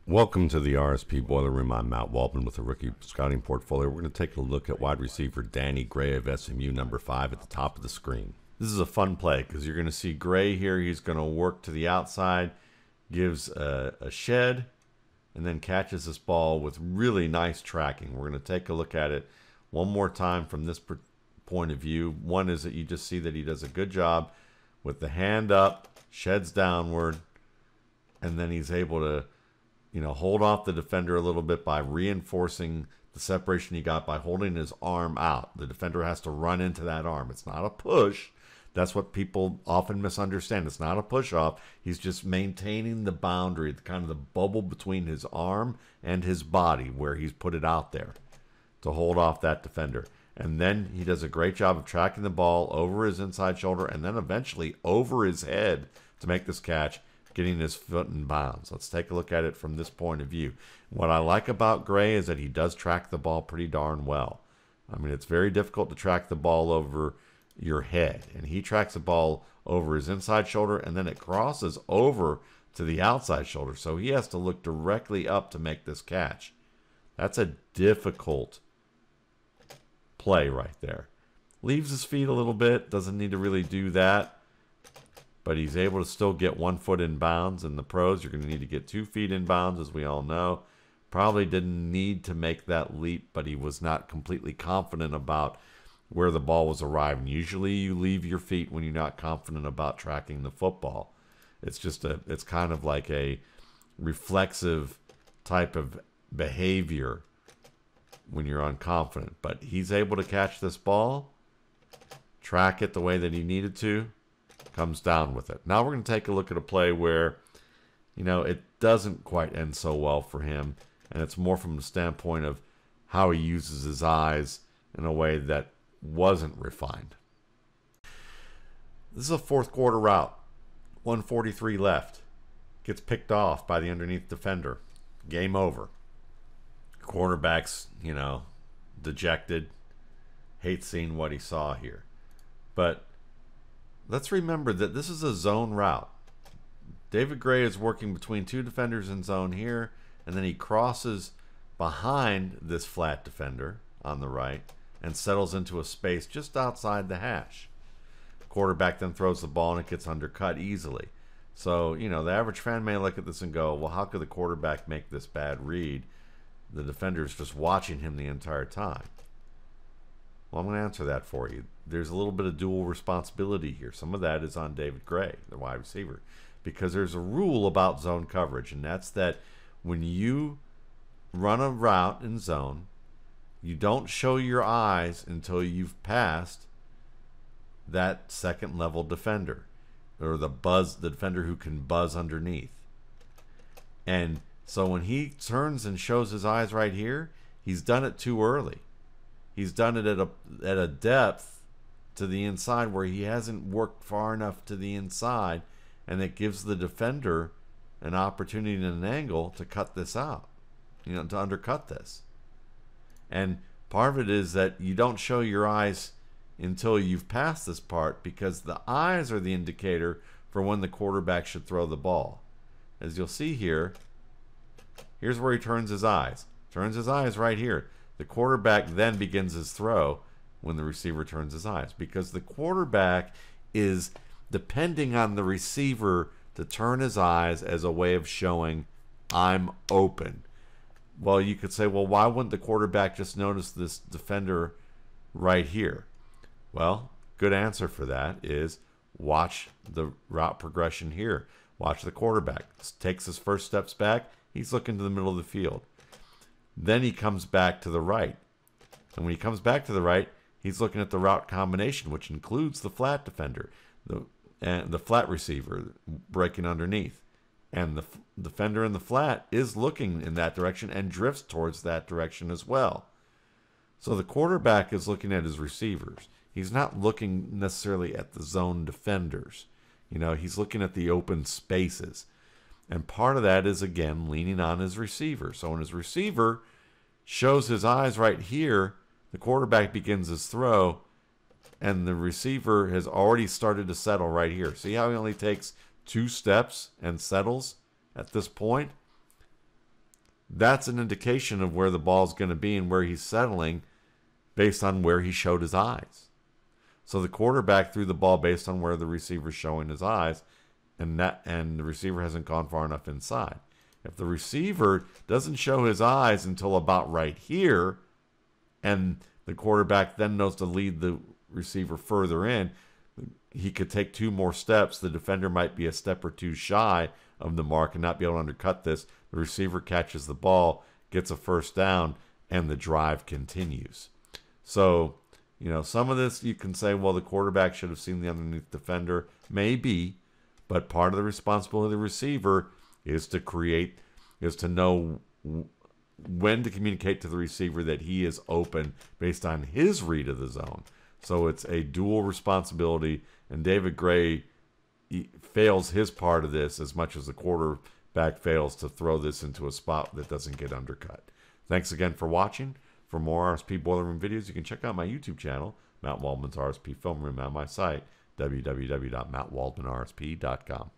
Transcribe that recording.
Welcome to the RSP Boiler Room. I'm Matt Waldman with a rookie scouting portfolio. We're going to take a look at wide receiver Danny Gray of SMU number 5 at the top of the screen. This is a fun play because you're going to see Gray here. He's going to work to the outside, gives a shed, and then catches this ball with really nice tracking. We're going to take a look at it one more time from this point of view. One is that you just see that he does a good job with the hand up, sheds downward, and then he's able to hold off the defender a little bit by reinforcing the separation he got by holding his arm out. The defender has to run into that arm. It's not a push. That's what people often misunderstand. It's not a push-off. He's just maintaining the boundary, kind of the bubble between his arm and his body where he's put it out there to hold off that defender. And then he does a great job of tracking the ball over his inside shoulder and then eventually over his head to make this catch, getting his foot in bounds. Let's take a look at it from this point of view. What I like about Gray is that he does track the ball pretty darn well. I mean, it's very difficult to track the ball over your head, and he tracks the ball over his inside shoulder, and then it crosses over to the outside shoulder, so he has to look directly up to make this catch. That's a difficult play right there. Leaves his feet a little bit, doesn't need to really do that, but he's able to still get 1 foot in bounds. In the pros, you're going to need to get 2 feet in bounds, as we all know. Probably didn't need to make that leap, but he was not completely confident about where the ball was arriving. Usually you leave your feet when you're not confident about tracking the football. It's kind of like a reflexive type of behavior when you're unconfident. But he's able to catch this ball, track it the way that he needed to, comes down with it. Now we're going to take a look at a play where, it doesn't quite end so well for him, and it's more from the standpoint of how he uses his eyes in a way that wasn't refined. This is a fourth quarter route. 1:43 left. Gets picked off by the underneath defender. Game over. Quarterback's, dejected. Hates seeing what he saw here. But let's remember that this is a zone route. David Gray is working between 2 defenders in zone here, and then he crosses behind this flat defender on the right and settles into a space just outside the hash. Quarterback then throws the ball and it gets undercut easily. So, the average fan may look at this and go, well, how could the quarterback make this bad read? The defender's just watching him the entire time. Well, I'm going to answer that for you. There's a little bit of dual responsibility here. Some of that is on David Gray, the wide receiver, because there's a rule about zone coverage, and that's that when you run a route in zone, you don't show your eyes until you've passed that second level defender, or the defender who can buzz underneath. And so when he turns and shows his eyes right here, he's done it too early. He's done it at a depth to the inside where he hasn't worked far enough to the inside, and it gives the defender an opportunity and an angle to cut this out, to undercut this. And part of it is that you don't show your eyes until you've passed this part, because the eyes are the indicator for when the quarterback should throw the ball. As you'll see here, here's where he turns his eyes. Turns his eyes right here. The quarterback then begins his throw when the receiver turns his eyes, because the quarterback is depending on the receiver to turn his eyes as a way of showing, I'm open. Well, you could say, well, why wouldn't the quarterback just notice this defender right here? Well, good answer for that is watch the route progression here. Watch the quarterback. Takes his first steps back. He's looking to the middle of the field. Then he comes back to the right. And when he comes back to the right, he's looking at the route combination, which includes the flat defender, the flat receiver breaking underneath. And the defender in the flat is looking in that direction and drifts towards that direction as well. So the quarterback is looking at his receivers. He's not looking necessarily at the zone defenders. He's looking at the open spaces. And part of that is, again, leaning on his receiver. So when his receiver shows his eyes right here, the quarterback begins his throw, and the receiver has already started to settle right here. See how he only takes 2 steps and settles at this point? that's an indication of where the ball's going to be and where he's settling based on where he showed his eyes. So the quarterback threw the ball based on where the receiver's showing his eyes, and the receiver hasn't gone far enough inside. If the receiver doesn't show his eyes until about right here, and the quarterback then knows to lead the receiver further in, he could take 2 more steps. The defender might be a step or 2 shy of the mark and not be able to undercut this. The receiver catches the ball, gets a first down, and the drive continues. So, some of this you can say, well, the quarterback should have seen the underneath defender. Maybe, but part of the responsibility of the receiver is to know when to communicate to the receiver that he is open based on his read of the zone. So it's a dual responsibility, and David Gray fails his part of this as much as the quarterback fails to throw this into a spot that doesn't get undercut. Thanks again for watching. For more RSP Boiler Room videos, you can check out my YouTube channel, Matt Waldman's RSP Film Room, and my site, www.mattwaldmanrsp.com.